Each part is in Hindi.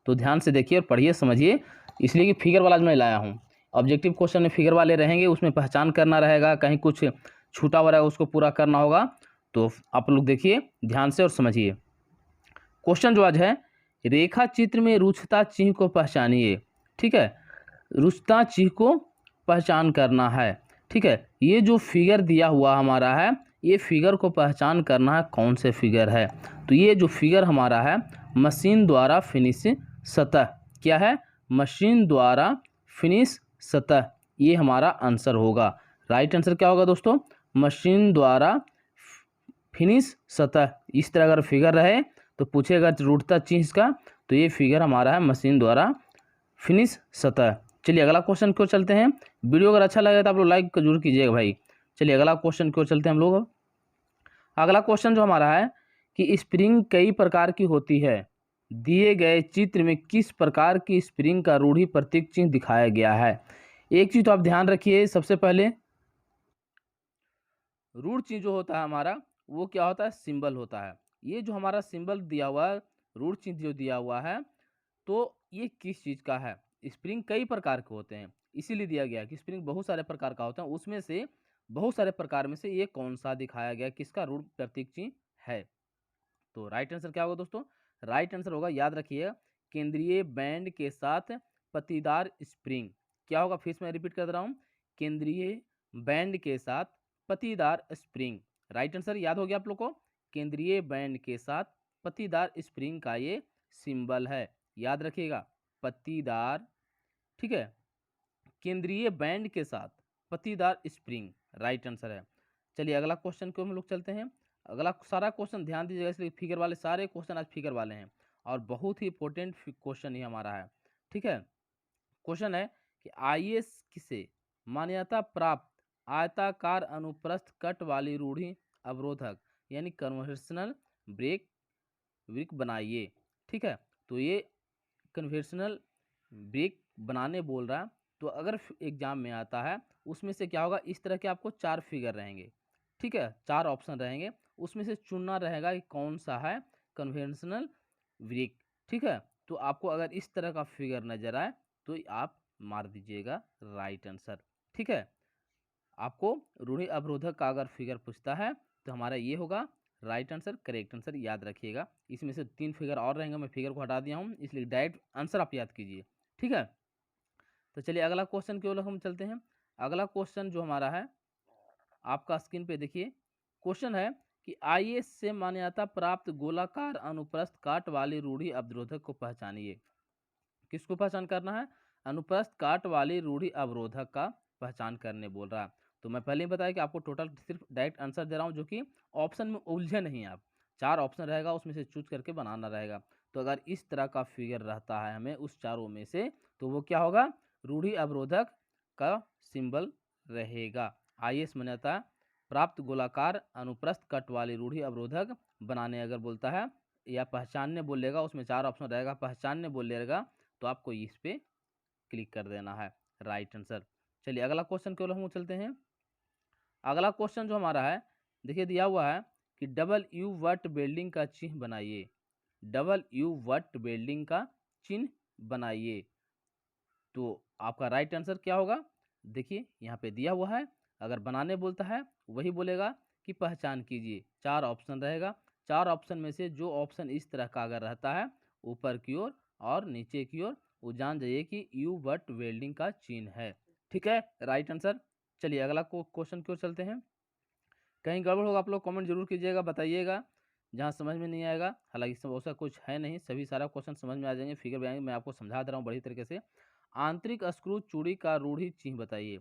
तो ध्यान से देखिए और पढ़िए समझिए, इसलिए कि फिगर वाला आज मैं लाया हूँ। ऑब्जेक्टिव क्वेश्चन में फिगर वाले रहेंगे, उसमें पहचान करना रहेगा, कहीं कुछ छूटा हुआ रहेगा उसको पूरा करना होगा। तो आप लोग देखिए ध्यान से और समझिए। क्वेश्चन जो आज है, रेखा चित्र में रुचिता चिन्ह को पहचानिए। ठीक है, रुचिता चिन्ह को पहचान करना है। ठीक है, ये जो फिगर दिया हुआ हमारा है, ये फिगर को पहचान करना है कौन से फिगर है। तो ये जो फिगर हमारा है, मशीन द्वारा फिनिश सतह, क्या है, मशीन द्वारा फिनिश सतह, ये हमारा आंसर होगा। राइट आंसर क्या होगा दोस्तों, मशीन द्वारा फिनिश सतह। इस तरह अगर फिगर रहे तो पूछेगा रूटता चीज का, तो ये फिगर हमारा है मशीन द्वारा फिनिश सतह। चलिए अगला क्वेश्चन की ओर चलते हैं। वीडियो अगर अच्छा लगे तो आप लोग लाइक जरूर कीजिएगा भाई। चलिए अगला क्वेश्चन की ओर चलते हैं हम लोग। अगला क्वेश्चन जो हमारा है कि स्प्रिंग कई प्रकार की होती है, दिए गए चित्र में किस प्रकार की स्प्रिंग का रूढ़ि प्रतीक चिन्ह दिखाया गया है। एक चीज तो आप ध्यान रखिए, सबसे पहले रूढ़ चिन्ह जो होता है हमारा, वो क्या होता है, सिंबल होता है। ये जो हमारा सिंबल दिया हुआ है, रूढ़ चिन्ह जो दिया हुआ है, तो ये किस चीज़ का है। स्प्रिंग कई प्रकार के होते हैं, इसीलिए दिया गया कि स्प्रिंग बहुत सारे प्रकार का होता है, उसमें से बहुत सारे प्रकार में से ये कौन सा दिखाया गया, किसका रूढ़ प्रतीक चिन्ह है। तो राइट आंसर क्या होगा दोस्तों, राइट आंसर होगा, याद रखिएगा, केंद्रीय बैंड के साथ पत्तीदार स्प्रिंग। क्या होगा, फिर से मैं रिपीट कर रहा हूँ, केंद्रीय बैंड के साथ पत्तीदार स्प्रिंग। राइट आंसर याद हो गया आप लोग को, केंद्रीय बैंड के साथ पत्तीदार स्प्रिंग का ये सिंबल है, याद रखिएगा, पत्तीदार। ठीक है, केंद्रीय बैंड के साथ पत्तीदार स्प्रिंग राइट आंसर है। चलिए अगला क्वेश्चन को हम लोग चलते हैं। अगला सारा क्वेश्चन ध्यान दीजिएगा, इसलिए फिगर वाले सारे क्वेश्चन आज फिगर वाले हैं और बहुत ही इंपॉर्टेंट क्वेश्चन ही हमारा है। ठीक है, क्वेश्चन है कि आईएएस से मान्यता प्राप्त आयताकार अनुप्रस्थ कट वाली रूढ़ि अवरोधक यानी कन्वेंशनल ब्रेक ब्रिक बनाइए। ठीक है, तो ये कन्वेंशनल ब्रेक बनाने बोल रहा है। तो अगर एग्जाम में आता है, उसमें से क्या होगा, इस तरह के आपको 4 फिगर रहेंगे। ठीक है, 4 ऑप्शन रहेंगे, उसमें से चुनना रहेगा कि कौन सा है कन्वेंशनल ब्रेक। ठीक है, तो आपको अगर इस तरह का फिगर नजर आए तो आप मार दीजिएगा राइट आंसर। ठीक है, आपको रूढ़ि अवरोधक का अगर फिगर पूछता है तो हमारा ये होगा राइट आंसर, करेक्ट आंसर, याद रखिएगा। इसमें से 3 फिगर और रहेंगे, मैं फिगर को हटा दिया हूँ, इसलिए डायरेक्ट आंसर आप याद कीजिए। ठीक है, तो चलिए अगला क्वेश्चन की ओर हम चलते हैं। अगला क्वेश्चन जो हमारा है, आपका स्क्रीन पे देखिए, क्वेश्चन है कि आईएएस से मान्यता प्राप्त गोलाकार अनुप्रस्थ काट वाली रूढ़ि अवरोधक को पहचानिए। किसको पहचान करना है, अनुप्रस्थ काट वाली रूढ़ि अवरोधक का पहचान करने बोल रहा है। तो मैं पहले ही बताया कि आपको टोटल सिर्फ डायरेक्ट आंसर दे रहा हूँ, जो कि ऑप्शन में उलझे नहीं आप। 4 ऑप्शन रहेगा, उसमें से चूज करके बनाना रहेगा। तो अगर इस तरह का फिगर रहता है हमें उस चारों में से, तो वो क्या होगा, रूढ़ि अवरोधक का सिंबल रहेगा। आईएएस मान्यता प्राप्त गोलाकार अनुप्रस्थ कट वाली रूढ़ि अवरोधक बनाने अगर बोलता है या पहचानने बोलेगा, उसमें 4 ऑप्शन रहेगा, पहचानने बोलेगा तो आपको इस पे क्लिक कर देना है राइट आंसर। चलिए अगला क्वेश्चन केवल हम चलते हैं। अगला क्वेश्चन जो हमारा है, देखिए दिया हुआ है कि डबल यू वट बिल्डिंग का चिन्ह बनाइए। डबल यू वट बिल्डिंग का चिन्ह बनाइए। तो आपका राइट आंसर क्या होगा, देखिए यहाँ पे दिया हुआ है, अगर बनाने बोलता है वही बोलेगा कि पहचान कीजिए। 4 ऑप्शन रहेगा, 4 ऑप्शन में से जो ऑप्शन इस तरह का अगर रहता है ऊपर की ओर और नीचे की ओर, वो जान जाइए कि यू बट वेल्डिंग का चिन्ह है। ठीक है, राइट आंसर। चलिए अगला क्वेश्चन की ओर चलते हैं। कहीं गड़बड़ होगा आप लोग कमेंट जरूर कीजिएगा, बताइएगा जहाँ समझ में नहीं आएगा। हालांकि सब ऐसा कुछ है नहीं, सभी सारा क्वेश्चन समझ में आ जाएंगे, फिगर भी आएंगे, मैं आपको समझा दे रहा हूँ बड़ी तरीके से। आंतरिक स्क्रू चूड़ी का रूढ़ि चिन्ह बताइए।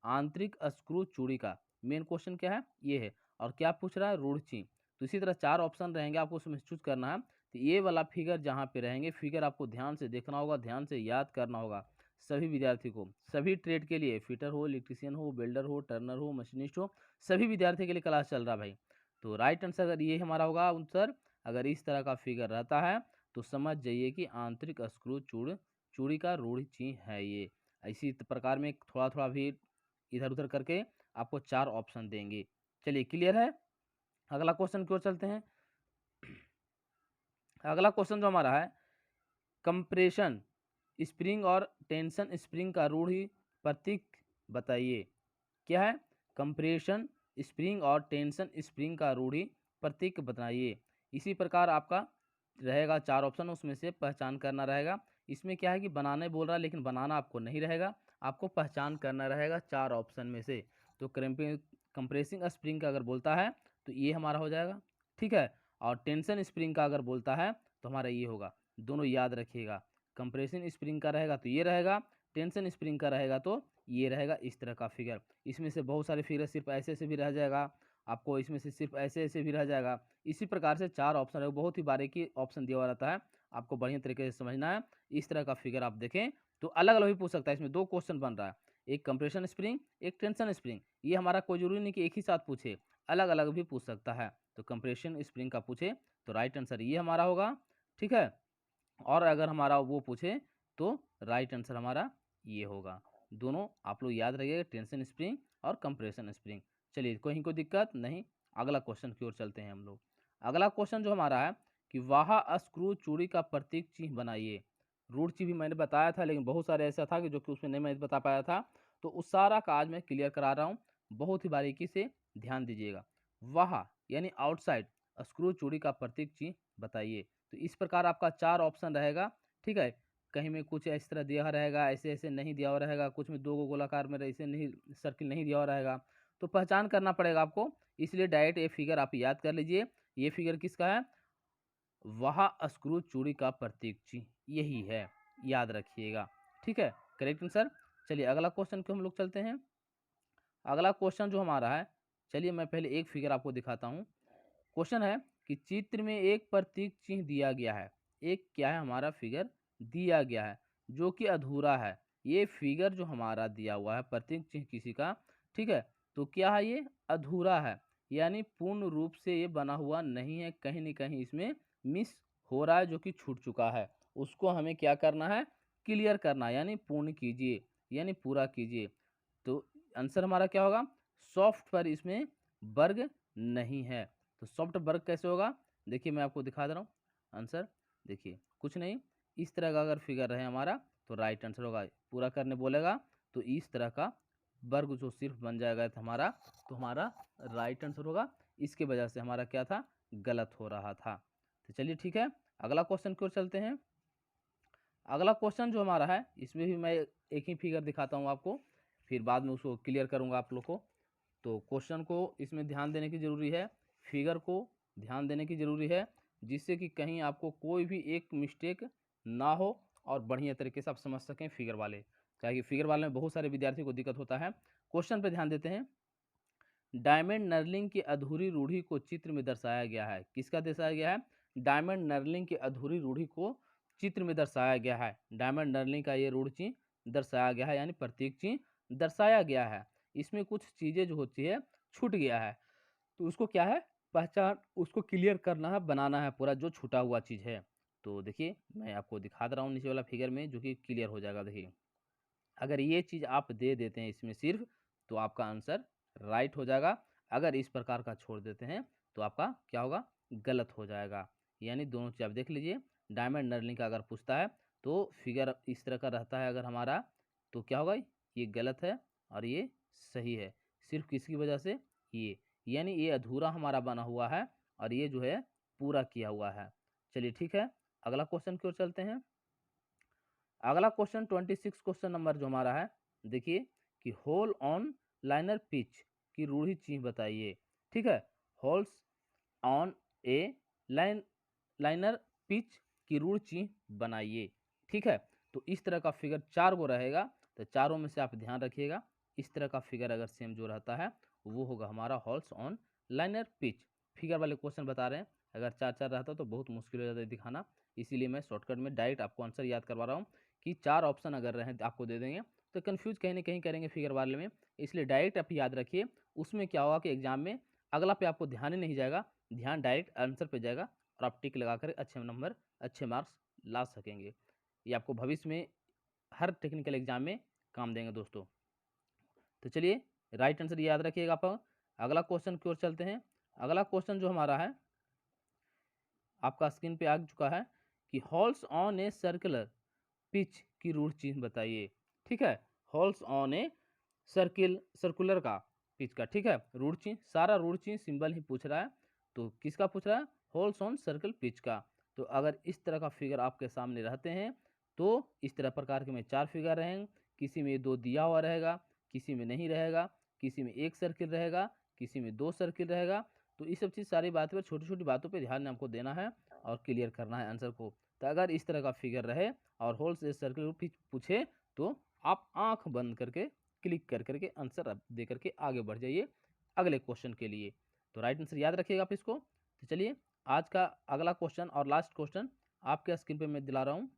आंतरिक स्क्रू चूड़ी का मेन क्वेश्चन क्या है, ये है, और क्या पूछ रहा है, रूढ़ चिन्ह। तो इसी तरह 4 ऑप्शन रहेंगे, आपको उसमें चूज करना है। तो ये वाला फिगर जहाँ पे रहेंगे, फिगर आपको ध्यान से देखना होगा, ध्यान से याद करना होगा। सभी विद्यार्थी को, सभी ट्रेड के लिए, फिटर हो, इलेक्ट्रीशियन हो, बिल्डर हो, टर्नर हो, मशीनिस्ट हो, सभी विद्यार्थी के लिए क्लास चल रहा है भाई। तो राइट आंसर अगर ये हमारा होगा आंसर, अगर इस तरह का फिगर रहता है तो समझ जाइए कि आंतरिक स्क्रू चूड़ी का रूढ़ चिन्ह है ये। इसी प्रकार में थोड़ा थोड़ा भी इधर उधर करके आपको 4 ऑप्शन देंगे। चलिए क्लियर है, अगला क्वेश्चन की ओर चलते हैं। अगला क्वेश्चन जो हमारा है, कंप्रेशन स्प्रिंग और टेंशन स्प्रिंग का रूढ़ि प्रतीक बताइए। क्या है? कंप्रेशन स्प्रिंग और टेंशन स्प्रिंग का रूढ़ि प्रतीक बताइए। इसी प्रकार आपका रहेगा 4 ऑप्शन, उसमें से पहचान करना रहेगा। इसमें क्या है कि बनाने बोल रहा है, लेकिन बनाना आपको नहीं रहेगा, आपको पहचान करना रहेगा 4 ऑप्शन में से। तो कंप्रेसिंग स्प्रिंग का अगर बोलता है तो ये हमारा हो जाएगा, ठीक है। और टेंशन स्प्रिंग का अगर बोलता है तो हमारा ये होगा। दोनों याद रखिएगा, कंप्रेसिंग स्प्रिंग का रहेगा तो ये रहेगा, टेंशन स्प्रिंग का रहेगा तो ये रहेगा। इस तरह का फिगर, इसमें से बहुत सारे फिगर सिर्फ ऐसे ऐसे भी रह जाएगा आपको, इसमें से सिर्फ ऐसे ऐसे भी रह जाएगा। इसी प्रकार से 4 ऑप्शन है, बहुत ही बारीकी ऑप्शन दिया हुआ रहता है, आपको बढ़िया तरीके से समझना है। इस तरह का फिगर आप देखें तो अलग अलग भी पूछ सकता है। इसमें 2 क्वेश्चन बन रहा है, एक कंप्रेशन स्प्रिंग, एक टेंशन स्प्रिंग। ये हमारा कोई जरूरी नहीं कि एक ही साथ पूछे, अलग अलग भी पूछ सकता है। तो कंप्रेशन स्प्रिंग का पूछे तो राइट आंसर ये हमारा होगा, ठीक है। और अगर हमारा वो पूछे तो राइट आंसर हमारा ये होगा। दोनों आप लोग याद रखिएगा, टेंशन स्प्रिंग और कंप्रेशन स्प्रिंग। चलिए, कोई दिक्कत नहीं, अगला क्वेश्चन की ओर चलते हैं हम लोग। अगला क्वेश्चन जो हमारा है कि वाह स्क्रू चूड़ी का प्रतीक चिन्ह बनाइए। रूट चिन्ह भी मैंने बताया था, लेकिन बहुत सारे ऐसा था कि जो कि उसमें नहीं मैं बता पाया था, तो उस सारा का आज मैं क्लियर करा रहा हूँ। बहुत ही बारीकी से ध्यान दीजिएगा। वाह यानी आउटसाइड, स्क्रू चूड़ी का प्रतीक चिन्ह बताइए। तो इस प्रकार आपका 4 ऑप्शन रहेगा, ठीक है। कहीं में कुछ इस तरह दिया हुआ रहेगा, ऐसे ऐसे नहीं दिया हुआ रहेगा, कुछ में 2 गोलाकार में ऐसे नहीं, सर्किल नहीं दिया हुआ रहेगा। तो पहचान करना पड़ेगा आपको, इसलिए डायरेक्ट ये फिगर आप याद कर लीजिए। ये फिगर किसका है? वह स्क्रू चूड़ी का प्रतीक चिन्ह यही है, याद रखिएगा, ठीक है। Correct answer. चलिए अगला क्वेश्चन को हम लोग चलते हैं। अगला क्वेश्चन जो हमारा है, चलिए मैं पहले एक फिगर आपको दिखाता हूँ। क्वेश्चन है कि चित्र में एक प्रतीक चिन्ह दिया गया है, एक क्या है हमारा फिगर दिया गया है जो कि अधूरा है। ये फिगर जो हमारा दिया हुआ है प्रतीक चिन्ह किसी का, ठीक है, तो क्या है? ये अधूरा है, यानी पूर्ण रूप से ये बना हुआ नहीं है, कहीं न कहीं इसमें मिस हो रहा है, जो कि छूट चुका है। उसको हमें क्या करना है? क्लियर करना, यानी पूर्ण कीजिए, यानी पूरा कीजिए। तो आंसर हमारा क्या होगा? सॉफ्ट पर इसमें वर्ग नहीं है। तो सॉफ्ट वर्ग कैसे होगा? देखिए मैं आपको दिखा दे रहा हूँ आंसर। देखिए कुछ नहीं, इस तरह का अगर फिगर रहे हमारा तो राइट आंसर होगा। पूरा करने बोलेगा तो इस तरह का वर्ग जो सिर्फ बन जाएगा तो हमारा राइट आंसर होगा। इसके वजह से हमारा क्या था? गलत हो रहा था। तो चलिए ठीक है, अगला क्वेश्चन की ओर चलते हैं। अगला क्वेश्चन जो हमारा है, इसमें भी मैं एक ही फिगर दिखाता हूँ आपको, फिर बाद में उसको क्लियर करूँगा आप लोग को। तो क्वेश्चन को इसमें ध्यान देने की ज़रूरी है, फिगर को ध्यान देने की ज़रूरी है, जिससे कि कहीं आपको कोई भी एक मिस्टेक ना हो और बढ़िया तरीके से आप समझ सकें फिगर वाले। क्या कि फिगर वाले में बहुत सारे विद्यार्थियों को दिक्कत होता है। क्वेश्चन पे ध्यान देते हैं। डायमंड नर्लिंग की अधूरी रूढ़ी को चित्र में दर्शाया गया है। किसका दर्शाया गया है? डायमंड नर्लिंग की अधूरी रूढ़ी को चित्र में दर्शाया गया है। डायमंड नर्लिंग का ये रूढ़ चिन्ह दर्शाया गया है, यानी प्रतीक चिन्ह दर्शाया गया है। इसमें कुछ चीज़ें जो होती है छूट गया है, तो उसको क्या है? पहचान, उसको क्लियर करना है, बनाना है पूरा जो छूटा हुआ चीज़ है। तो देखिए मैं आपको दिखा दे रहा हूँ नीचे वाला फिगर में, जो कि क्लियर हो जाएगा। देखिए अगर ये चीज़ आप दे देते हैं इसमें सिर्फ, तो आपका आंसर राइट हो जाएगा। अगर इस प्रकार का छोड़ देते हैं तो आपका क्या होगा? गलत हो जाएगा। यानी दोनों चीज़ आप देख लीजिए। डायमंड नर्लिंग का अगर पूछता है तो फिगर इस तरह का रहता है अगर हमारा, तो क्या होगा? ये गलत है और ये सही है। सिर्फ किसकी वजह से? ये, यानी ये अधूरा हमारा बना हुआ है और ये जो है पूरा किया हुआ है। चलिए ठीक है, अगला क्वेश्चन की ओर चलते हैं। अगला क्वेश्चन 26 क्वेश्चन नंबर जो हमारा है, देखिए कि होल ऑन लाइनर पिच की रूढ़ि चिन्ह बताइए। ठीक है, holes on A line liner pitch की रूढ़ चिन्ह बनाइए। ठीक है, तो इस तरह का फिगर 4 गो रहेगा, तो चारों में से आप ध्यान रखिएगा। इस तरह का फिगर अगर सेम जो रहता है वो होगा हमारा halls on liner pitch. Figure वाले क्वेश्चन बता रहे हैं, अगर 4 4 रहता तो बहुत मुश्किल हो जाता है दिखाना, इसीलिए मैं शॉर्टकट में डायरेक्ट आपको आंसर याद करवा रहा हूँ कि 4 ऑप्शन अगर रहे आपको दे देंगे तो कन्फ्यूज कहीं ना कहीं करेंगे फिगर वाले में। इसलिए डायरेक्ट आप याद रखिए। उसमें क्या होगा कि एग्जाम में अगला पे आपको ध्यान ही नहीं जाएगा, ध्यान डायरेक्ट आंसर पे जाएगा और आप टिक लगा कर अच्छे नंबर, अच्छे मार्क्स ला सकेंगे। ये आपको भविष्य में हर टेक्निकल एग्जाम में काम देंगे दोस्तों। तो चलिए राइट आंसर याद रखिएगा आप। अगला क्वेश्चन की ओर चलते हैं। अगला क्वेश्चन जो हमारा है आपका स्क्रीन पे आ चुका है कि holes on a circular pitch की रूट चिन्ह बताइए। ठीक है, होल्स ऑन ए सर्कुलर का पिच का, ठीक है, रूट चिन्ह, सारा रूट चिन्ह सिंबल ही पूछ रहा है। तो किसका पूछ रहा है? होल्स ऑन सर्कल पिच का। तो अगर इस तरह का फिगर आपके सामने रहते हैं तो इस तरह प्रकार के में 4 फिगर रहेंगे, किसी में 2 दिया हुआ रहेगा, किसी में नहीं रहेगा, किसी में 1 सर्किल रहेगा, किसी में 2 सर्किल रहेगा। तो ये सब चीज़ सारी बातों पर, छोटी छोटी बातों पर ध्यान हमको देना है और क्लियर करना है आंसर को। तो अगर इस तरह का फिगर रहे और होल्स सर्कल पिच पूछे तो आप आंख बंद करके क्लिक कर करके आंसर दे करके आगे बढ़ जाइए अगले क्वेश्चन के लिए। तो राइट आंसर याद रखिएगा आप इसको। तो चलिए आज का अगला क्वेश्चन और लास्ट क्वेश्चन आपके स्क्रीन पे मैं दिला रहा हूँ।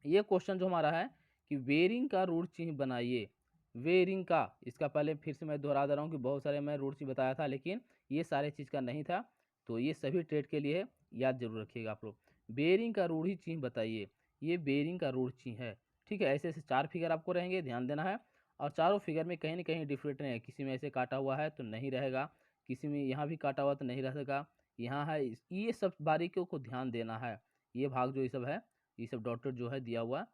ये क्वेश्चन जो हमारा है कि वेरिंग का रूट चिन्ह बनाइए। वेरिंग का, इसका पहले फिर से मैं दोहरा दे रहा हूँ कि बहुत सारे मैं रूट चिन्ह बताया था, लेकिन ये सारे चीज़ का नहीं था। तो ये सभी ट्रेड के लिए है, याद जरूर रखिएगा आप लोग। बेरिंग का रूढ़ी चिन्ह बताइए। ये बेरिंग का रूढ़ चिन्ह है। ठीक है, ऐसे ऐसे 4 फिगर आपको रहेंगे, ध्यान देना है। और चारों फिगर में कहीं ना कहीं डिफरेंट है, किसी में ऐसे काटा हुआ है तो नहीं रहेगा, किसी में यहाँ भी काटा हुआ तो नहीं रहेगा, यहाँ है, ये सब बारीकियों को ध्यान देना है। ये भाग जो ये सब है, ये सब डॉटेड जो है दिया हुआ,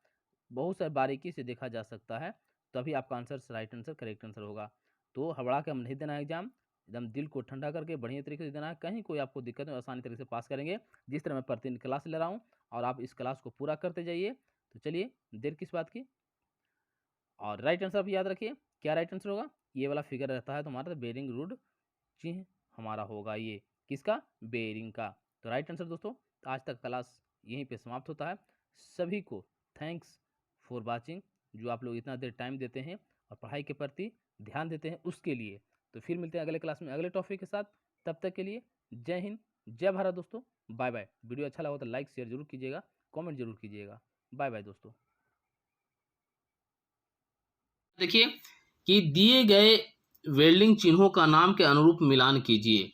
बहुत सारी बारीकी से देखा जा सकता है, तभी आपका answer right answer correct answer होगा। तो हबड़ा के हम नहीं देना है एग्जाम, एकदम दिल को ठंडा करके बढ़िया तरीके से देना है, कहीं कोई आपको दिक्कत नहीं, आसानी तरीके से पास करेंगे। जिस तरह मैं प्रतिदिन क्लास ले रहा हूँ और आप इस क्लास को पूरा करते जाइए। तो चलिए देर किस बात की, और राइट आंसर भी याद रखिए। क्या राइट आंसर होगा? ये वाला फिगर रहता है तुम्हारा, तो बेरिंग रूट चिन्ह हमारा होगा ये, किसका? बेरिंग का। तो राइट आंसर दोस्तों। आज तक क्लास यहीं पे समाप्त होता है। सभी को थैंक्स फॉर वाचिंग, जो आप लोग इतना देर टाइम देते हैं और पढ़ाई के प्रति ध्यान देते हैं उसके लिए। तो फिर मिलते हैं अगले क्लास में अगले टॉपिक के साथ। तब तक के लिए जय हिंद, जय भारत दोस्तों, बाय बाय। वीडियो अच्छा लगा तो लाइक शेयर जरूर कीजिएगा, कमेंट जरूर कीजिएगा। बाय बाय दोस्तों। देखिए कि दिए गए वेल्डिंग चिन्हों का नाम के अनुरूप मिलान कीजिए।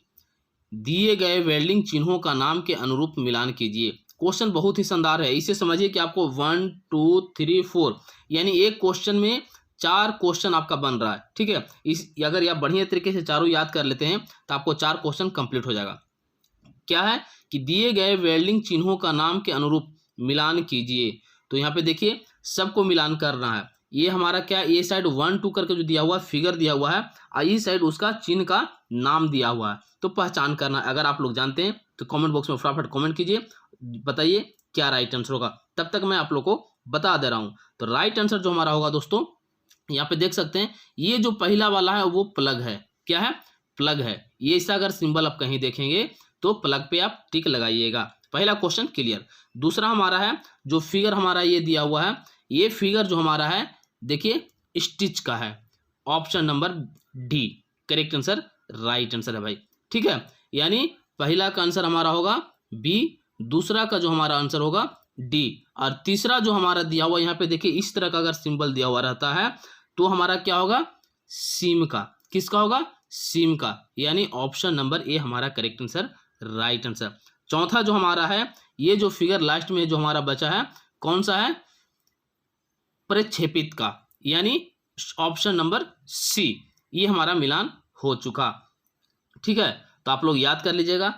दिए गए वेल्डिंग चिन्हों का नाम के अनुरूप मिलान कीजिए। क्वेश्चन बहुत ही शानदार है, इसे समझिए कि आपको 1 2 3 4 यानी एक क्वेश्चन में 4 क्वेश्चन आपका बन रहा है। ठीक है, इस अगर आप बढ़िया तरीके से चारों याद कर लेते हैं तो आपको 4 क्वेश्चन कंप्लीट हो जाएगा। क्या है कि दिए गए वेल्डिंग चिन्हों का नाम के अनुरूप मिलान कीजिए। तो यहाँ पे देखिए सबको मिलान करना है। ये हमारा क्या, ये साइड 1 2 करके जो दिया हुआ है फिगर दिया हुआ है, और इस साइड उसका चिन्ह का नाम दिया हुआ है। तो पहचान करना, अगर आप लोग जानते हैं तो कमेंट बॉक्स में फटाफट कमेंट कीजिए, बताइए क्या राइट आंसर होगा। तब तक मैं आप लोग को बता दे रहा हूँ। तो राइट आंसर जो हमारा होगा दोस्तों, यहाँ पे देख सकते हैं ये जो पहला वाला है वो प्लग है। क्या है? प्लग है। ये ऐसा अगर सिंबल आप कहीं देखेंगे तो प्लग पे आप टिक लगाइएगा। पहला क्वेश्चन क्लियर। दूसरा हमारा है जो फिगर हमारा ये दिया हुआ है, ये फिगर जो हमारा है देखिए स्टिच का है। Option number D correct answer, right answer है भाई। ठीक है, यानी पहला का आंसर हमारा होगा बी, दूसरा का जो हमारा आंसर होगा डी, और तीसरा जो हमारा दिया हुआ यहाँ पे देखिए इस तरह का अगर सिंबल दिया हुआ रहता है तो हमारा क्या होगा? सिम का। किसका होगा? सिम का, यानी ऑप्शन नंबर ए हमारा करेक्ट आंसर, राइट आंसर। चौथा जो हमारा है, ये जो फिगर लास्ट में जो हमारा बचा है कौन सा है? प्रक्षेपित का, यानी ऑप्शन नंबर सी, ये हमारा मिलान हो चुका। ठीक है, तो आप लोग याद कर लीजिएगा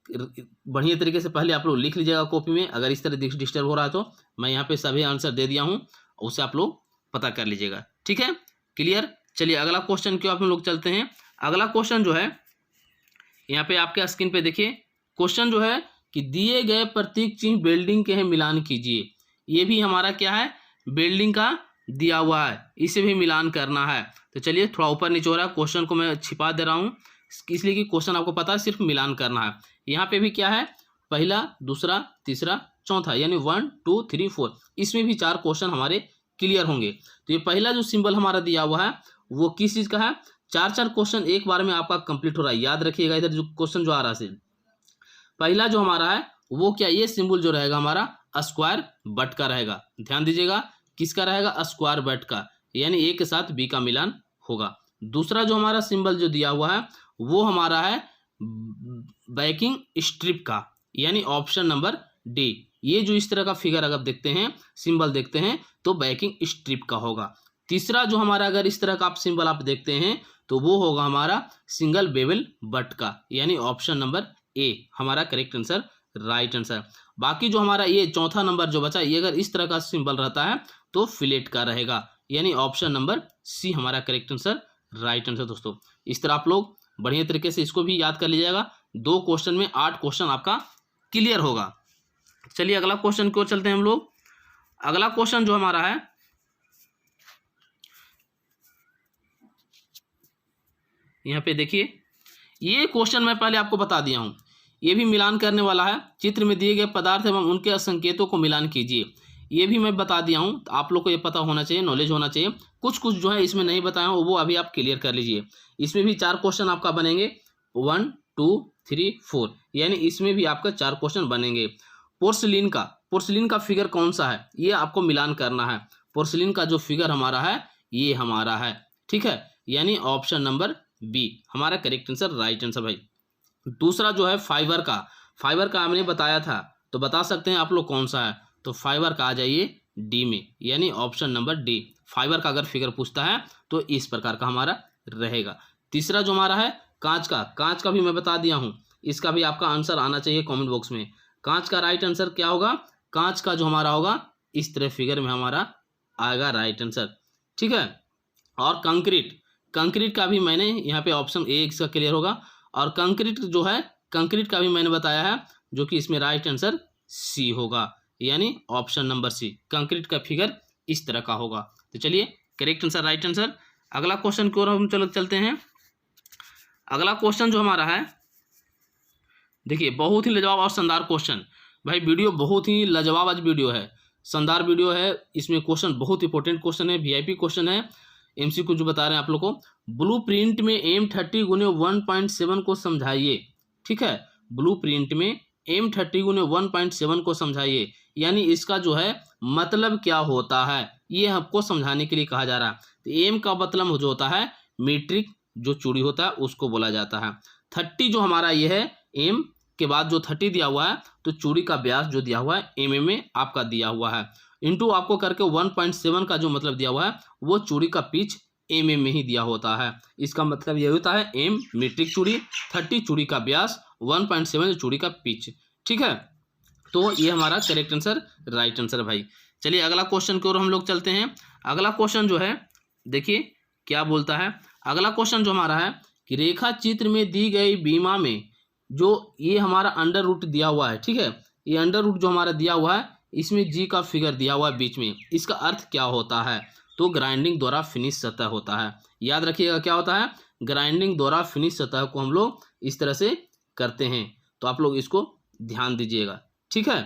बढ़िया तरीके से, पहले आप लोग लिख लीजिएगा कॉपी में। अगर इस तरह डिस्टर्ब हो रहा है तो मैं यहाँ पे सभी आंसर दे दिया हूँ, उसे आप लोग पता कर लीजिएगा। ठीक है, क्लियर। चलिए अगला क्वेश्चन क्यों आप लोग चलते हैं। अगला क्वेश्चन जो है यहाँ पे आपके स्क्रीन पे देखिए, क्वेश्चन जो है कि दिए गए प्रतीक चिन्ह वेल्डिंग के हैं मिलान कीजिए। ये भी हमारा क्या है? वेल्डिंग का दिया हुआ है, इसे भी मिलान करना है। तो चलिए थोड़ा ऊपर नीचे हो रहा है, क्वेश्चन को मैं छिपा दे रहा हूँ इसलिए कि क्वेश्चन आपको पता है सिर्फ मिलान करना है। यहाँ पे भी क्या है? पहला, दूसरा, तीसरा, चौथा, यानी 1 2 3 4, इसमें भी 4 क्वेश्चन हमारे क्लियर होंगे। तो ये पहला जो सिंबल हमारा दिया हुआ है वो किस चीज़ का है? 4 क्वेश्चन एक बार में आपका कंप्लीट हो रहा है। याद रखिएगा इधर जो क्वेश्चन जो आ रहा है, पहला जो हमारा है वो क्या, ये सिंबल जो रहेगा हमारा स्क्वायर बट का रहेगा। ध्यान दीजिएगा किसका रहेगा? स्क्वायर बट का, यानी ए के साथ बी का मिलान होगा। दूसरा जो हमारा सिंबल जो दिया हुआ है वो हमारा है बैकिंग स्ट्रिप का, यानी ऑप्शन नंबर डी। ये जो इस तरह का फिगर अगर देखते हैं, सिंबल देखते हैं तो बैकिंग स्ट्रिप का होगा। तीसरा जो हमारा अगर इस तरह का आप सिंबल आप देखते हैं तो वो होगा हमारा सिंगल बेवल बट का, यानी ऑप्शन नंबर ए हमारा करेक्ट आंसर, राइट आंसर। बाकी जो हमारा ये चौथा नंबर जो बचा, ये अगर इस तरह का सिंबल रहता है तो फिलेट का रहेगा, यानी ऑप्शन नंबर सी हमारा करेक्ट आंसर, राइट आंसर दोस्तों। इस तरह आप लोग बढ़िया तरीके से इसको भी याद कर लीजिएगा। 2 क्वेश्चन में 8 क्वेश्चन आपका क्लियर होगा। चलिए अगला क्वेश्चन की ओर चलते हैं हम लोग। अगला क्वेश्चन जो हमारा है, यहाँ पे देखिए, ये क्वेश्चन मैं पहले आपको बता दिया हूँ, ये भी मिलान करने वाला है। चित्र में दिए गए पदार्थ एवं उनके संकेतों को मिलान कीजिए, ये भी मैं बता दिया हूँ। तो आप लोग को ये पता होना चाहिए, नॉलेज होना चाहिए। कुछ कुछ जो है इसमें नहीं बताया हूँ, वो अभी आप क्लियर कर लीजिए। इसमें भी 4 क्वेश्चन आपका बनेंगे, 1 2 3 4, यानी इसमें भी आपका 4 क्वेश्चन बनेंगे। पोर्सिलीन का फिगर कौन सा है, ये आपको मिलान करना है। पोर्सिलीन का जो फिगर हमारा है ये हमारा है, ठीक है, यानी ऑप्शन नंबर बी हमारा करेक्ट आंसर, राइट आंसर भाई। दूसरा जो है फाइबर का हमने बताया था, तो बता सकते हैं आप लोग कौन सा है, तो फाइबर का आ जाइए डी में, यानी ऑप्शन नंबर डी। फाइबर का अगर फिगर पूछता है तो इस प्रकार का हमारा रहेगा। तीसरा जो हमारा है कांच का भी मैं बता दिया हूँ, इसका भी आपका आंसर आना चाहिए कमेंट बॉक्स में। कांच का राइट आंसर क्या होगा, कांच का जो हमारा होगा इस तरह फिगर में हमारा आएगा राइट आंसर, ठीक है। और कंक्रीट का भी मैंने यहाँ पे ऑप्शन ए इसका क्लियर होगा। और कंक्रीट का भी मैंने बताया है, जो कि इसमें राइट आंसर सी होगा, यानी ऑप्शन नंबर सी। कंक्रीट का फिगर इस तरह का होगा। तो चलिए करेक्ट आंसर, राइट आंसर। अगला क्वेश्चन की ओर हम चलते हैं। अगला क्वेश्चन जो हमारा है, देखिए बहुत ही लाजवाब और शानदार क्वेश्चन भाई। वीडियो बहुत ही लाजवाब आज वीडियो है, शानदार वीडियो है। इसमें क्वेश्चन बहुत इंपॉर्टेंट क्वेश्चन है, वीआईपी क्वेश्चन है। एमसीक्यू जो बता रहे हैं आप लोग को, ब्लूप्रिंट में M30 गुने 1.7 को समझाइए, ठीक है। ब्लूप्रिंट में M30 गुने 1.7 को समझाइए, यानी इसका जो है मतलब क्या होता है, ये आपको समझाने के लिए कहा जा रहा है। तो एम का मतलब जो होता है मीट्रिक, जो चूड़ी होता है उसको बोला जाता है। 30 जो हमारा ये है, एम के बाद जो 30 दिया हुआ है, तो चूड़ी का व्यास जो दिया हुआ है एम में आपका दिया हुआ है, इंटू आपको करके 1.7 का जो मतलब दिया हुआ है वो चूड़ी का पिच एम में ही दिया होता है। इसका मतलब ये होता है एम मीट्रिक चूड़ी, 30 चूड़ी का व्यास, 1.7 चूड़ी का पिच, ठीक है। तो ये हमारा करेक्ट आंसर, राइट आंसर भाई। चलिए अगला क्वेश्चन की ओर हम लोग चलते हैं। अगला क्वेश्चन जो है देखिए क्या बोलता है। अगला क्वेश्चन जो हमारा है कि रेखा चित्र में दी गई बीमा में जो ये हमारा अंडर रूट दिया हुआ है, ठीक है, ये अंडर रूट जो हमारा दिया हुआ है, इसमें जी का फिगर दिया हुआ है बीच में, इसका अर्थ क्या होता है, तो ग्राइंडिंग द्वारा फिनिश सतह होता है। याद रखिएगा क्या होता है, ग्राइंडिंग द्वारा फिनिश सतह को हम लोग इस तरह से करते हैं, तो आप लोग इसको ध्यान दीजिएगा, ठीक है।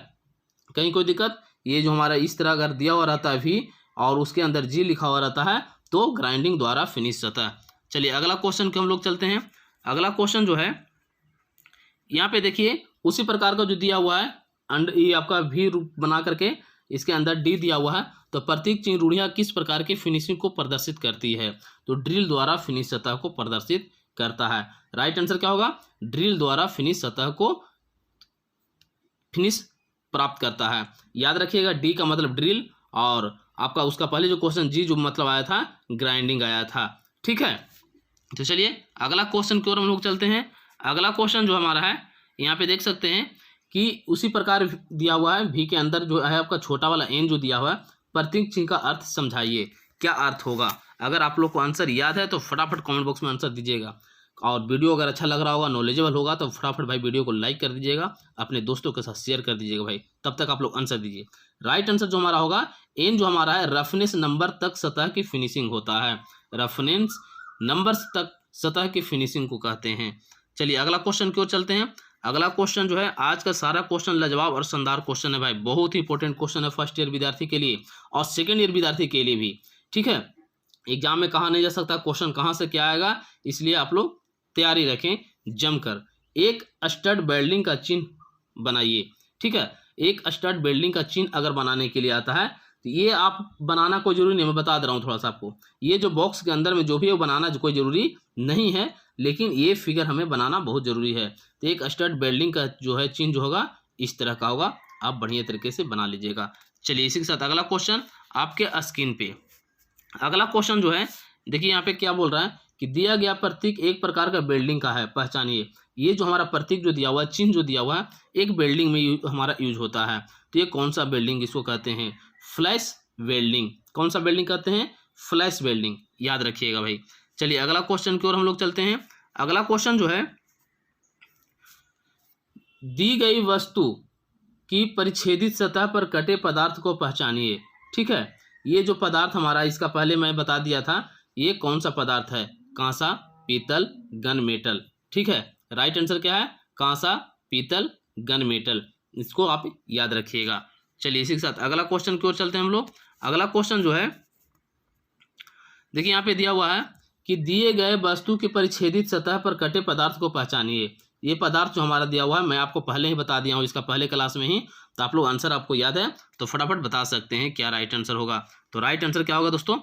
कहीं कोई दिक्कत, ये जो हमारा इस तरह अगर दिया हुआ रहता है भी और उसके अंदर जी लिखा हुआ रहता है तो ग्राइंडिंग द्वारा फिनिश सतह। चलिए अगला क्वेश्चन के हम लोग चलते हैं। अगला क्वेश्चन जो है यहाँ पे देखिए उसी प्रकार का जो दिया हुआ है, ये आपका भी रूप बना करके इसके अंदर डी दिया हुआ है। तो प्रतीक चिन्ह रूढ़ियाँ किस प्रकार की फिनिशिंग को प्रदर्शित करती है, तो ड्रिल द्वारा फिनिश सतह को प्रदर्शित करता है। राइट आंसर क्या होगा, ड्रिल द्वारा फिनिश सतह को फिनिश प्राप्त करता है। याद रखिएगा डी का मतलब ड्रिल, और आपका उसका पहले जो क्वेश्चन जी जो मतलब आया था ग्राइंडिंग आया था, ठीक है। तो चलिए अगला क्वेश्चन की ओर हम लोग चलते हैं। अगला क्वेश्चन जो हमारा है यहाँ पे देख सकते हैं कि उसी प्रकार दिया हुआ है, भी के अंदर जो है आपका छोटा वाला एन जो दिया हुआ है, प्रतीक चिन्ह का अर्थ समझाइए, क्या अर्थ होगा। अगर आप लोग को आंसर याद है तो फटाफट कमेंट बॉक्स में आंसर दीजिएगा, और वीडियो अगर अच्छा लग रहा होगा, नॉलेजेबल होगा, तो फटाफट भाई वीडियो को लाइक कर दीजिएगा, अपने दोस्तों के साथ शेयर कर दीजिएगा भाई। तब तक आप लोग आंसर दीजिए। राइट आंसर जो हमारा होगा, एन जो हमारा है रफनेस नंबर तक सतह की फिनिशिंग होता है, रफनेस नंबर तक सतह की फिनिशिंग को कहते हैं। चलिए अगला क्वेश्चन की ओर चलते हैं। अगला क्वेश्चन जो है, आज का सारा क्वेश्चन लाजवाब और शानदार क्वेश्चन है भाई, बहुत ही इंपॉर्टेंट क्वेश्चन है फर्स्ट ईयर विद्यार्थी के लिए और सेकेंड ईयर विद्यार्थी के लिए भी, ठीक है। एग्जाम में कहा नहीं जा सकता क्वेश्चन कहाँ से क्या आएगा, इसलिए आप लोग तैयारी रखें जमकर। एक स्टड वेल्डिंग का चिन्ह बनाइए, ठीक है। एक स्टड वेल्डिंग का चिन्ह अगर बनाने के लिए आता है तो ये आप बनाना कोई जरूरी नहीं, मैं बता दे रहा हूँ थोड़ा सा आपको। ये जो बॉक्स के अंदर में जो भी है वो बनाना कोई जरूरी नहीं है, लेकिन ये फिगर हमें बनाना बहुत जरूरी है। तो एक स्टड वेल्डिंग का जो है चिन्ह जो होगा इस तरह का होगा, आप बढ़िया तरीके से बना लीजिएगा। चलिए इसी के साथ अगला क्वेश्चन आपके स्क्रीन पे। अगला क्वेश्चन जो है देखिए यहाँ पे क्या बोल रहा है कि दिया गया प्रतीक एक प्रकार का वेल्डिंग का है, पहचानिए। ये जो हमारा प्रतीक जो दिया हुआ है, चिन्ह जो दिया हुआ है, एक वेल्डिंग में हमारा यूज होता है। तो ये कौन सा वेल्डिंग इसको कहते हैं? Flash welding. कौन सा वेल्डिंग कहते हैं? फ्लैश वेल्डिंग, याद रखिएगा भाई। चलिए अगला क्वेश्चन की ओर हम लोग चलते हैं। अगला क्वेश्चन जो है, दी गई वस्तु की परिच्छेदित सतह पर कटे पदार्थ को पहचानिए। ठीक है, ये जो पदार्थ हमारा, इसका पहले मैं बता दिया था, ये कौन सा पदार्थ है? कांसा, पीतल, गन मेटल। ठीक है, राइट आंसर क्या है? कांसा, पीतल, गन मेटल। इसको आप याद रखिएगा। चलिए इसी के साथ अगला क्वेश्चन की ओर चलते हैं हम लोग। अगला क्वेश्चन जो है, देखिए यहाँ पे दिया हुआ है कि दिए गए वस्तु की परिच्छेदित सतह पर कटे पदार्थ को पहचानिए। ये पदार्थ जो हमारा दिया हुआ है, मैं आपको पहले ही बता दिया हूँ इसका पहले क्लास में ही, तो आप लोग आंसर आपको याद है तो फटाफट बता सकते हैं क्या राइट आंसर होगा। तो राइट आंसर क्या होगा दोस्तों?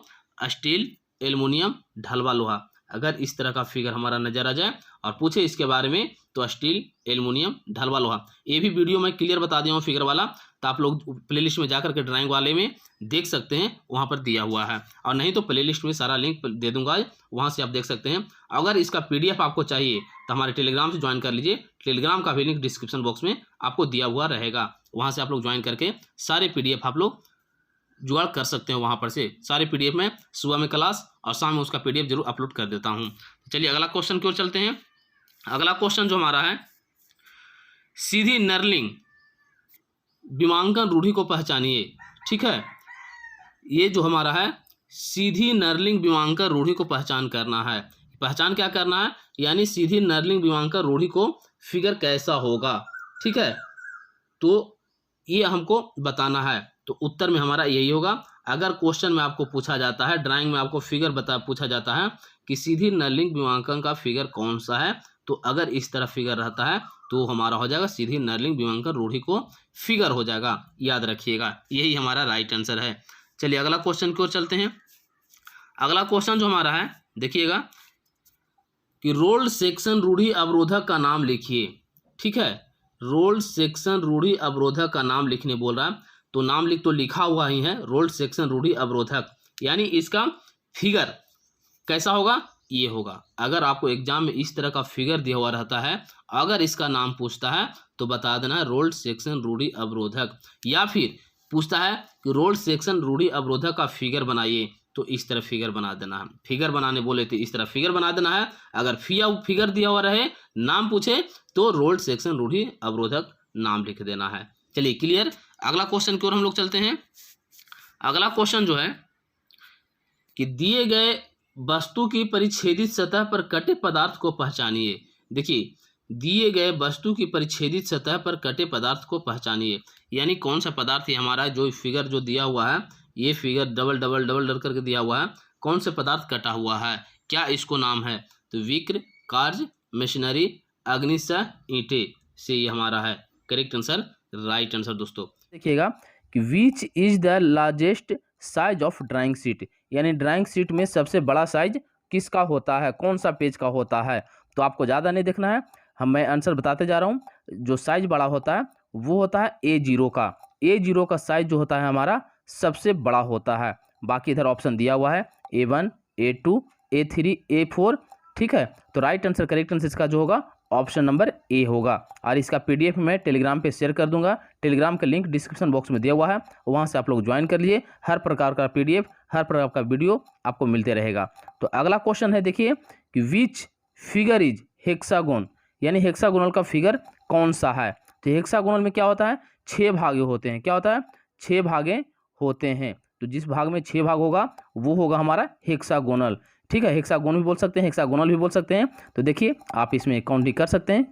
स्टील, एल्युमिनियम, ढलवा लोहा। अगर इस तरह का फिगर हमारा नजर आ जाए और पूछे इसके बारे में, तो स्टील, एल्युमिनियम, ढलवा लोहा। ये भी वीडियो मैं क्लियर बता दिया हूँ फिगर वाला, तो आप लोग प्लेलिस्ट में जाकर के ड्राइंग वाले में देख सकते हैं, वहाँ पर दिया हुआ है। और नहीं तो प्लेलिस्ट में सारा लिंक दे दूंगा, वहाँ से आप देख सकते हैं। अगर इसका PDF आपको चाहिए तो हमारे टेलीग्राम से ज्वाइन कर लीजिए। टेलीग्राम का भी लिंक डिस्क्रिप्शन बॉक्स में आपको दिया हुआ रहेगा, वहाँ से आप लोग ज्वाइन करके सारे PDF आप लोग जुगाड़ कर सकते हैं। वहाँ पर से सारे PDF में सुबह में क्लास और शाम में उसका PDF जरूर अपलोड कर देता हूँ। चलिए अगला क्वेश्चन की ओर चलते हैं। अगला क्वेश्चन जो हमारा है, सीधी नर्लिंग विमांकन रूढ़ि को पहचानिए। ठीक है, ये जो हमारा है, सीधी नर्लिंग विमांकन रूढ़ि को पहचान करना है। पहचान क्या करना है? यानी सीधी नर्लिंग विमांकन रूढ़ि को फिगर कैसा होगा। ठीक है, तो ये हमको बताना है। तो उत्तर में हमारा यही होगा। अगर क्वेश्चन में आपको पूछा जाता है, ड्राइंग में आपको फिगर पूछा जाता है कि सीधी नर्लिंग विमांकन का फिगर कौन सा है, तो अगर इस तरह फिगर रहता है तो हमारा हो जाएगा सीधी नर्लिंग विमांकन रूढ़ि को फिगर हो जाएगा, याद रखिएगा। यही हमारा राइट आंसर है। चलिए अगला क्वेश्चन की ओर चलते हैं। अगला क्वेश्चन जो हमारा है, देखिएगा कि रोल्ड सेक्शन रूढ़ि अवरोधक का नाम लिखिए। ठीक है, रोल्ड सेक्शन रूढ़ि अवरोधक का नाम लिखने बोल रहा है, तो नाम लिखा हुआ ही है, रोल्ड सेक्शन रूढ़ि अवरोधक। यानी इसका फिगर कैसा होगा? ये होगा। अगर आपको एग्जाम में इस तरह का फिगर दिया हुआ रहता है, अगर इसका नाम पूछता है तो बता देना है रोल्ड सेक्शन रूढ़ि अवरोधक। या फिर पूछता है कि रोल्ड सेक्शन रूढ़ि अवरोधक का फिगर बनाइए, तो इस तरह फिगर बना देना है। फिगर बनाने बोले तो इस तरह फिगर बना देना है। अगर फिगर दिया हुआ रहे, नाम पूछे, तो रोल्ड सेक्शन रूढ़ि अवरोधक नाम लिख देना है। चलिए क्लियर। अगला क्वेश्चन की ओर हम लोग चलते हैं। अगला क्वेश्चन जो है कि दिए गए वस्तु की परिच्छेदित सतह पर कटे पदार्थ को पहचानिए। देखिए, दिए गए वस्तु की परिच्छेदित सतह पर कटे पदार्थ को पहचानिए, यानी कौन सा पदार्थ है हमारा? जो फिगर जो दिया हुआ है, ये figure double double double double करके दिया हुआ है, कौन से पदार्थ कटा हुआ है? क्या इसको नाम है? तो विक्र, कार्य, मशीनरी, अग्निशः, ईंटे से ये हमारा है करेक्ट आंसर, राइट आंसर दोस्तों। देखिएगा कि which is the largest size of drawing sheet, यानी ड्राइंग शीट में सबसे बड़ा साइज किसका होता है, कौन सा पेज का होता है। तो आपको ज़्यादा नहीं देखना है, मैं आंसर बताते जा रहा हूँ। जो साइज बड़ा होता है वो होता है A0 का। A0 का साइज जो होता है हमारा सबसे बड़ा होता है। बाकी इधर ऑप्शन दिया हुआ है A1, A2, A3, A4। ठीक है, तो राइट आंसर करेक्ट आंसर इसका जो होगा ऑप्शन नंबर A होगा। और इसका PDF मैं टेलीग्राम पे शेयर कर दूंगा। टेलीग्राम का लिंक डिस्क्रिप्शन बॉक्स में दिया हुआ है, वहाँ से आप लोग ज्वाइन कर लिए। हर प्रकार का PDF, हर प्रकार का वीडियो आपको मिलते रहेगा। तो अगला क्वेश्चन है, देखिए कि विच फिगर इज हेक्सागोन, यानी हेक्सागोनल का फिगर कौन सा है। तो हेक्सागोनल में क्या होता है? 6 भागे होते हैं। क्या होता है? 6 भागे होते हैं। तो जिस भाग में 6 भाग होगा वो होगा हमारा हेक्सागोनल। ठीक है, हेक्सागोन भी बोल सकते हैं, हेक्सागोनल भी बोल सकते हैं। तो देखिए आप इसमें काउंटिंग कर सकते हैं।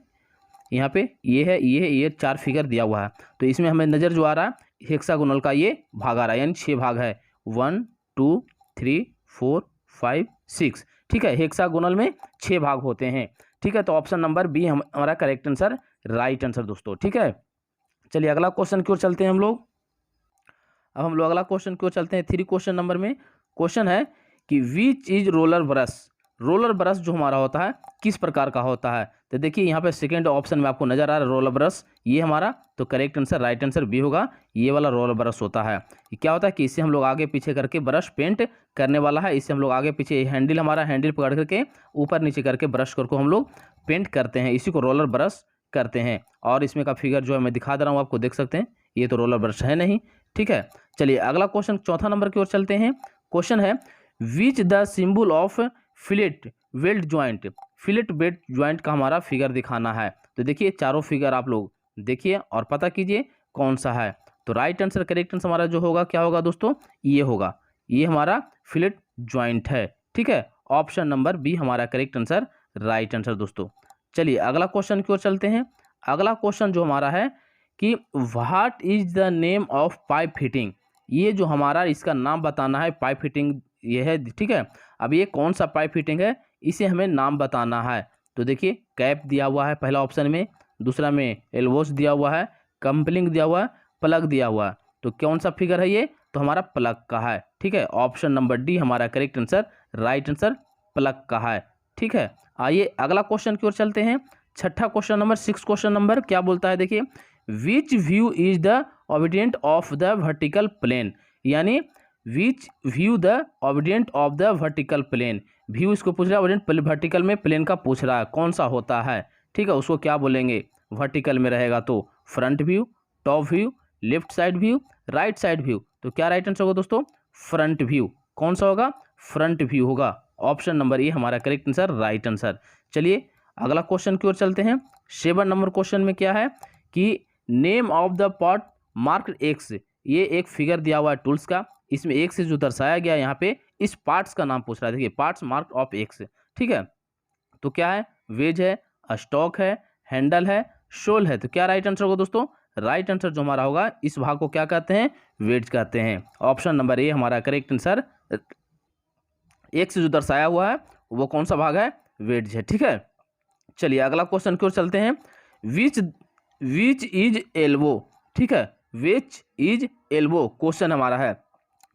यहाँ पे ये है, ये 4 फिगर दिया हुआ है, तो इसमें हमें नज़र जो आ रहा है हेक्सागोनल का ये भाग आ रहा है, यानी 6 भाग है। 1 2 3 4 5 6। ठीक है, हेक्सागोनल में 6 भाग होते हैं। ठीक है, तो ऑप्शन नंबर B हमारा करेक्ट आंसर, राइट आंसर दोस्तों। ठीक है, चलिए अगला क्वेश्चन की ओर चलते हैं हम लोग। अब हम लोग अगला क्वेश्चन की ओर चलते हैं। 3 क्वेश्चन नंबर में क्वेश्चन है कि which is roller brush. Roller brush जो हमारा होता है किस प्रकार का होता है। तो देखिए यहाँ पे सेकंड ऑप्शन में आपको नजर आ रहा है रोलर ब्रश, ये हमारा तो correct answer, right answer B होगा। ये वाला रोलर ब्रश होता है। ये क्या होता है कि इससे हम लोग आगे पीछे करके ब्रश पेंट करने वाला है। इससे हम लोग आगे पीछे हैंडल, हमारा हैंडल पकड़ करके ऊपर नीचे करके ब्रश को हम लोग पेंट करते हैं, इसी को रोलर ब्रश करते हैं। और इसमें का फिगर जो है मैं दिखा दे रहा हूँ आपको, देख सकते हैं, ये तो रोलर ब्रश है नहीं, ठीक है। चलिए अगला क्वेश्चन, चौथा नंबर की ओर चलते हैं। क्वेश्चन है which the symbol of fillet weld joint. Fillet weld joint का हमारा फिगर दिखाना है। तो देखिए चारों फिगर आप लोग देखिए और पता कीजिए कौन सा है। तो राइट आंसर, करेक्ट आंसर हमारा जो होगा क्या होगा दोस्तों, ये होगा, ये हमारा फिलेट ज्वाइंट है, ठीक है। ऑप्शन नंबर बी हमारा करेक्ट आंसर, राइट आंसर दोस्तों। चलिए अगला क्वेश्चन की ओर चलते हैं। अगला क्वेश्चन जो हमारा है कि what is the name of pipe fitting. ये जो हमारा इसका नाम बताना है, पाइप फिटिंग ये है, ठीक है। अब ये कौन सा पाइप फिटिंग है, इसे हमें नाम बताना है। तो देखिए कैप दिया हुआ है पहला ऑप्शन में, दूसरा में एल्बोस दिया हुआ है, कम्पलिंग दिया हुआ है, प्लग दिया हुआ है। तो कौन सा फिगर है ये, तो हमारा प्लग का है, ठीक है। ऑप्शन नंबर डी हमारा correct answer, right answer plug का है, ठीक है। आइए अगला क्वेश्चन की ओर चलते हैं। छठा क्वेश्चन नंबर 6 क्वेश्चन नंबर क्या बोलता है, देखिए which view is the obedient of the vertical plane. यानी which view the obedient of the vertical plane. View इसको पूछ रहा है, ऑबिडियंट वर्टिकल में प्लेन का पूछ रहा है, कौन सा होता है, ठीक है। उसको क्या बोलेंगे, वर्टिकल में रहेगा तो front view, top view, left side view, right side view. तो क्या राइट आंसर होगा दोस्तों, फ्रंट व्यू। कौन सा होगा, फ्रंट व्यू होगा। ऑप्शन नंबर ए हमारा करेक्ट आंसर, राइट आंसर। चलिए अगला क्वेश्चन की ओर चलते हैं। 7 नंबर क्वेश्चन में क्या है कि name of the part mark x. ये एक फिगर दिया हुआ है टूल्स का, इसमें एक्स से जो दर्शाया गया है यहाँ पे, इस पार्ट्स का नाम पूछ रहा है। देखिए पार्ट्स मार्क ऑफ एक्स, ठीक है। तो क्या है, वेज है, स्टॉक है, हैंडल है, शोल है। तो क्या राइट आंसर होगा दोस्तों, राइट आंसर जो हमारा होगा, इस भाग को क्या कहते हैं, वेज कहते हैं। ऑप्शन नंबर ए हमारा करेक्ट आंसर। एक से जो दर्शाया हुआ है वो कौन सा भाग है, वेज है, ठीक है। चलिए अगला क्वेश्चन की ओर चलते हैं। विच इज एल्बो, ठीक है, विच इज एल्बो क्वेश्चन हमारा है।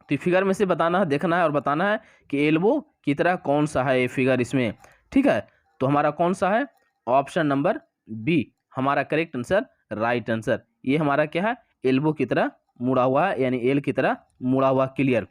तो फिगर में से बताना है, देखना है और बताना है कि एल्बो की तरह कौन सा है ये फिगर इसमें, ठीक है। तो हमारा कौन सा है, ऑप्शन नंबर बी हमारा करेक्ट आंसर, राइट आंसर। ये हमारा क्या है, एल्बो की तरह मुड़ा हुआ है, यानी एल की तरह मुड़ा हुआ, क्लियर।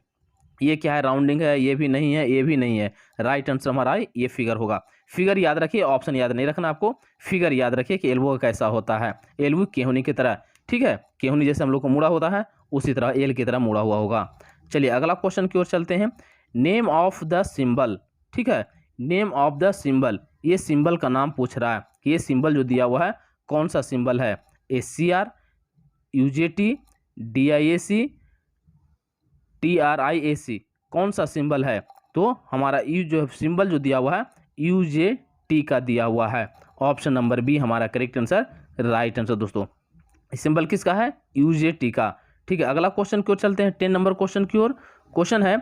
ये क्या है, राउंडिंग है, ये भी नहीं है, ये भी नहीं है। राइट आंसर हमारा ये फिगर होगा। फिगर याद रखिए, ऑप्शन याद नहीं रखना आपको, फिगर याद रखिए कि एल्बो कैसा होता है। एल्बो केहुनी की तरह, ठीक है, केहुनी जैसे हम लोग को मुड़ा होता है उसी तरह एल की तरह मुड़ा हुआ होगा। चलिए अगला क्वेश्चन की ओर चलते हैं। नेम ऑफ द सिंबल, ठीक है, नेम ऑफ द सिंबल। ये सिंबल का नाम पूछ रहा है कि ये सिंबल जो दिया हुआ है कौन सा सिंबल है, SCR, UJT, DIAC, TRIAC, कौन सा सिंबल है। तो हमारा यू जो सिंबल जो दिया हुआ है UJT का दिया हुआ है। ऑप्शन नंबर बी हमारा करेक्ट आंसर, राइट आंसर दोस्तों। सिंबल किसका है, UJT का, ठीक है। अगला क्वेश्चन की ओर चलते हैं। 10 नंबर क्वेश्चन की ओर। क्वेश्चन है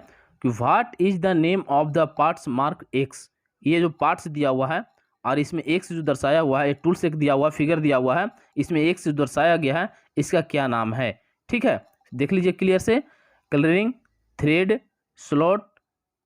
कि what is the name of the parts mark x. ये जो पार्ट्स दिया हुआ है और इसमें एक्स जो दर्शाया हुआ है, टूल्स एक दिया हुआ है, फिगर दिया हुआ है, इसमें एक्स जो दर्शाया गया है, इसका क्या नाम है, ठीक है। देख लीजिए क्लियर से, कलरिंग, थ्रेड, स्लॉट,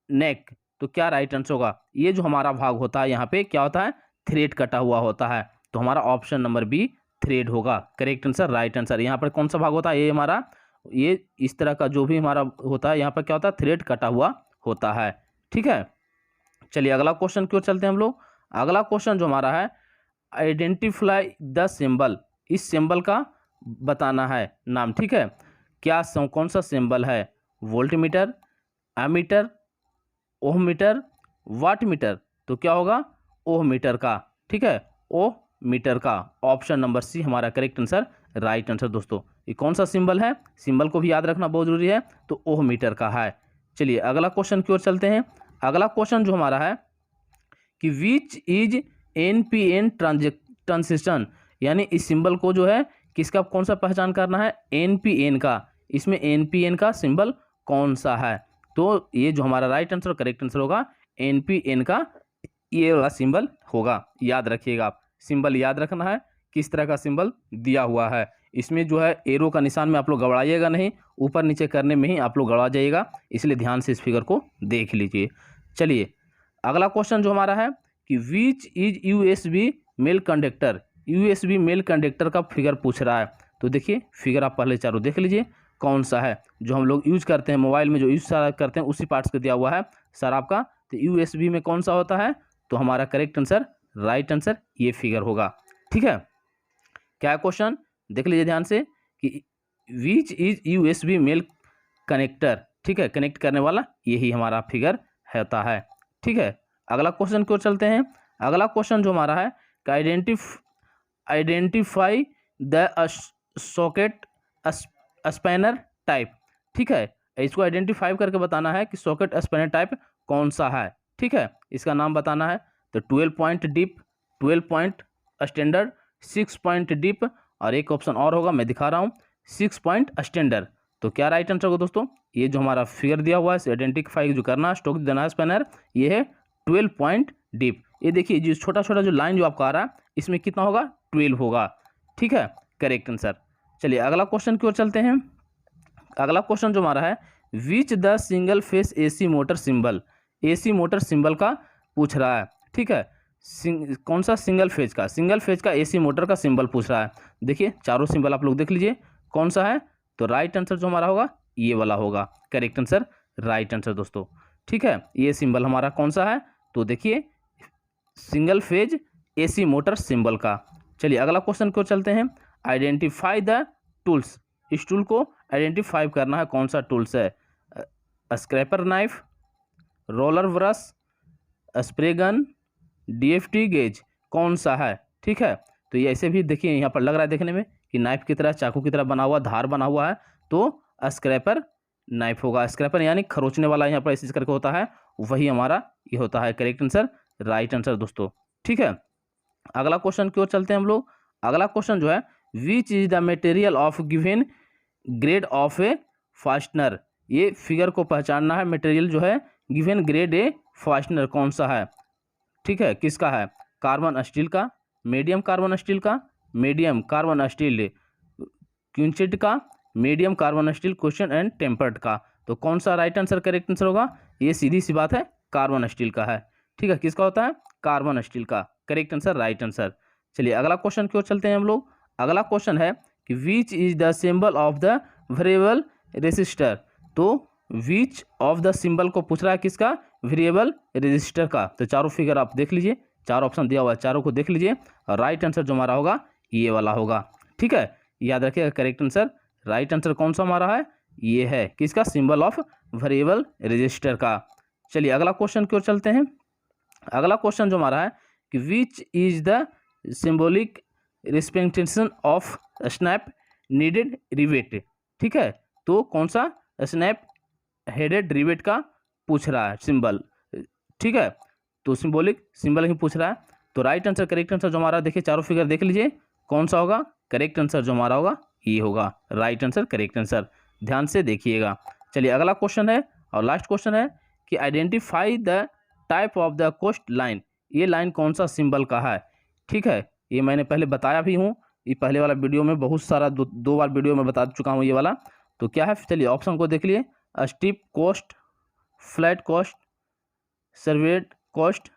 नेक। तो क्या राइट आंसर होगा, ये जो हमारा भाग होता है यहाँ पे क्या होता है, थ्रेड कटा हुआ होता है। तो हमारा ऑप्शन नंबर बी थ्रेड होगा, करेक्ट आंसर, राइट आंसर। यहाँ पर कौन सा भाग होता है, ये हमारा, ये इस तरह का जो भी हमारा होता है यहाँ पर क्या होता है, थ्रेड कटा हुआ होता है, ठीक है। चलिए अगला क्वेश्चन की ओर चलते हैं हम लोग। अगला क्वेश्चन जो हमारा है, आइडेंटिफाई द सिंबल। इस सिंबल का बताना है नाम, ठीक है। क्या कौन सा सिंबल है, वोल्टमीटर, एमीटर, ओम मीटर, वाट मीटर। तो क्या होगा, ओह मीटर का, ठीक है, ओह मीटर का। ऑप्शन नंबर सी हमारा करेक्ट आंसर, राइट आंसर दोस्तों। ये कौन सा सिंबल है, सिंबल को भी याद रखना बहुत जरूरी है, तो ओह मीटर का है। चलिए अगला क्वेश्चन की ओर चलते हैं। अगला क्वेश्चन जो हमारा है कि विच इज NPN ट्रांजिशन। यानी इस सिंबल को जो है किसका कौन सा पहचान करना है, NPN का। इसमें NPN का सिंबल कौन सा है। तो ये जो हमारा राइट आंसर और करेक्ट आंसर होगा, NPN का ये वाला सिंबल होगा। याद रखिएगा आप, सिंबल याद रखना है, किस तरह का सिंबल दिया हुआ है। इसमें जो है एरो का निशान में आप लोग गड़बड़ाइएगा नहीं, ऊपर नीचे करने में ही आप लोग गड़बड़ा जाइएगा, इसलिए ध्यान से इस फिगर को देख लीजिए। चलिए अगला क्वेश्चन जो हमारा है कि which is USB male conductor. USB male conductor का फिगर पूछ रहा है। तो देखिए फिगर आप पहले चारों देख लीजिए कौन सा है, जो हम लोग यूज करते हैं मोबाइल में, जो यूज करते हैं उसी पार्ट्स का दिया हुआ है सर आपका। तो USB में कौन सा होता है, तो हमारा करेक्ट आंसर राइट आंसर ये फिगर होगा। ठीक है, क्या है क्वेश्चन, देख लीजिए ध्यान से कि which is USB male connector. ठीक है, कनेक्ट करने वाला यही हमारा फिगर होता है। ठीक है, अगला क्वेश्चन की ओर चलते हैं। अगला क्वेश्चन जो हमारा है कि identify the socket spanner type. ठीक है, इसको आइडेंटिफाई करके बताना है कि सॉकेट स्पैनर टाइप कौन सा है। ठीक है, इसका नाम बताना है। तो 12 point deep, 12 point standard, 6 point deep, और एक ऑप्शन और होगा मैं दिखा रहा हूँ, 6 पॉइंट स्टैंडर्ड। तो क्या राइट आंसर होगा दोस्तों, ये जो हमारा फिगर दिया हुआ है आइडेंटिफाई जो करना है स्टॉक देना है स्पैनर, ये है 12 पॉइंट डीप। ये देखिए जो छोटा छोटा जो लाइन जो आपको आ रहा है इसमें कितना होगा, 12 होगा। ठीक है, करेक्ट आंसर। चलिए अगला क्वेश्चन की ओर चलते हैं। अगला क्वेश्चन जो हमारा है which the single phase AC motor symbol, AC motor symbol का पूछ रहा है। ठीक है, कौन सा सिंगल फेज का AC मोटर का सिंबल पूछ रहा है। देखिए चारों सिंबल आप लोग देख लीजिए कौन सा है, तो राइट आंसर जो हमारा होगा ये वाला होगा, करेक्ट आंसर, राइट आंसर दोस्तों। ठीक है, ये सिंबल हमारा कौन सा है, तो देखिए single phase AC motor symbol का। चलिए अगला क्वेश्चन को चलते हैं। आइडेंटिफाई द टूल्स, इस टूल को आइडेंटिफाई करना है कौन सा टूल्स है। Scraper knife, roller brush, spray gun, DFT gauge, कौन सा है। ठीक है, तो ये ऐसे भी देखिए यहाँ पर लग रहा है देखने में कि नाइफ की तरह, चाकू की तरह बना हुआ, धार बना हुआ है, तो स्क्रैपर नाइफ होगा। स्क्रैपर यानी खरोचने वाला यहाँ पर ऐसे करके होता है, वही हमारा ये होता है, करेक्ट आंसर, राइट आंसर दोस्तों। ठीक है, अगला क्वेश्चन की ओर चलते हैं हम लोग। अगला क्वेश्चन जो है विच is the material of given grade of A fastener. ये फिगर को पहचानना है, मटेरियल जो है गिवन ग्रेड ए फास्टनर कौन सा है। ठीक है, किसका है, कार्बन स्टील का, मीडियम कार्बन स्टील का, मीडियम कार्बन स्टील क्विंचेट का, medium carbon steel question and tempered का। तो कौन सा राइट आंसर करेक्ट आंसर होगा, ये सीधी सी बात है कार्बन स्टील का है। ठीक है, किसका होता है, कार्बन स्टील का, करेक्ट आंसर, राइट आंसर। चलिए अगला क्वेश्चन की ओर चलते हैं हम लोग। अगला क्वेश्चन है कि which is the symbol of the variable resistor. तो विच ऑफ द सिंबल को पूछ रहा है किसका, वेरिएबल रेजिस्टर का। तो चारों फिगर आप देख लीजिए, चारों ऑप्शन दिया हुआ है, चारों को देख लीजिए, और राइट आंसर जो हमारा होगा ये वाला होगा। ठीक है, याद रखिएगा करेक्ट आंसर, राइट आंसर कौन सा हमारा है, ये है किसका, सिंबल ऑफ वेरिएबल रेजिस्टर का। चलिए अगला क्वेश्चन की ओर चलते हैं। अगला क्वेश्चन जो हमारा है कि which is the symbolic representation of snap needed rivet. ठीक है, तो कौन सा स्नैप हेडेड रिवेट का पूछ रहा है सिंबल। ठीक है, तो सिंबॉलिक सिंबल ही पूछ रहा है, तो राइट आंसर, करेक्ट आंसर जो हमारा, देखिए चारों फिगर देख लीजिए कौन सा होगा, करेक्ट आंसर जो हमारा होगा ये होगा, राइट आंसर, करेक्ट आंसर, ध्यान से देखिएगा। चलिए अगला क्वेश्चन है और लास्ट क्वेश्चन है कि identify the type of the coast line. ये लाइन कौन सा सिंबल का है। ठीक है, ये मैंने पहले बताया भी हूँ, ये पहले वाला वीडियो में बहुत सारा दो बार वीडियो में बता चुका हूँ ये वाला। तो क्या है, चलिए ऑप्शन को देख लिए, स्टीप कोस्ट, फ्लैट कोस्ट, सर्वेट कोस्ट,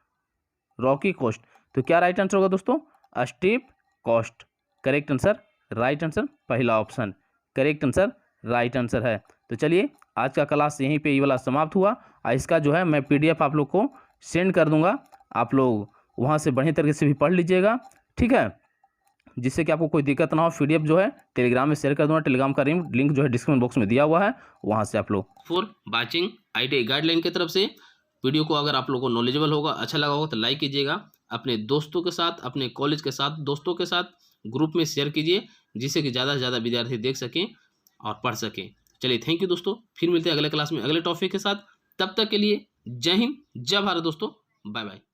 रॉकी कोस्ट। तो क्या राइट आंसर होगा दोस्तों, steep coast, correct answer, right answer, पहला option, correct answer, right answer है। तो चलिए आज का क्लास यहीं पे ये वाला समाप्त हुआ, और इसका जो है मैं PDF आप लोग को सेंड कर दूंगा, आप लोग वहाँ से बढ़िया तरीके से भी पढ़ लीजिएगा। ठीक है, जिससे कि आपको कोई दिक्कत ना हो। PDF जो है टेलीग्राम में शेयर कर दूंगा, टेलीग्राम का लिंक जो है डिस्क्रिप्शन बॉक्स में दिया हुआ है, वहाँ से आप लोग। फॉर वाचिंग ITI गाइडलाइन की तरफ से वीडियो को अगर आप लोगों को नॉलेजेबल होगा, अच्छा लगा होगा तो लाइक कीजिएगा, अपने दोस्तों के साथ, अपने कॉलेज के साथ, दोस्तों के साथ ग्रुप में शेयर कीजिए, जिससे कि ज़्यादा से ज़्यादा विद्यार्थी देख सकें और पढ़ सकें। चलिए थैंक यू दोस्तों, फिर मिलते हैं अगले क्लास में अगले टॉपिक के साथ। तब तक के लिए जय हिंद, जय भारत दोस्तों, बाय बाय।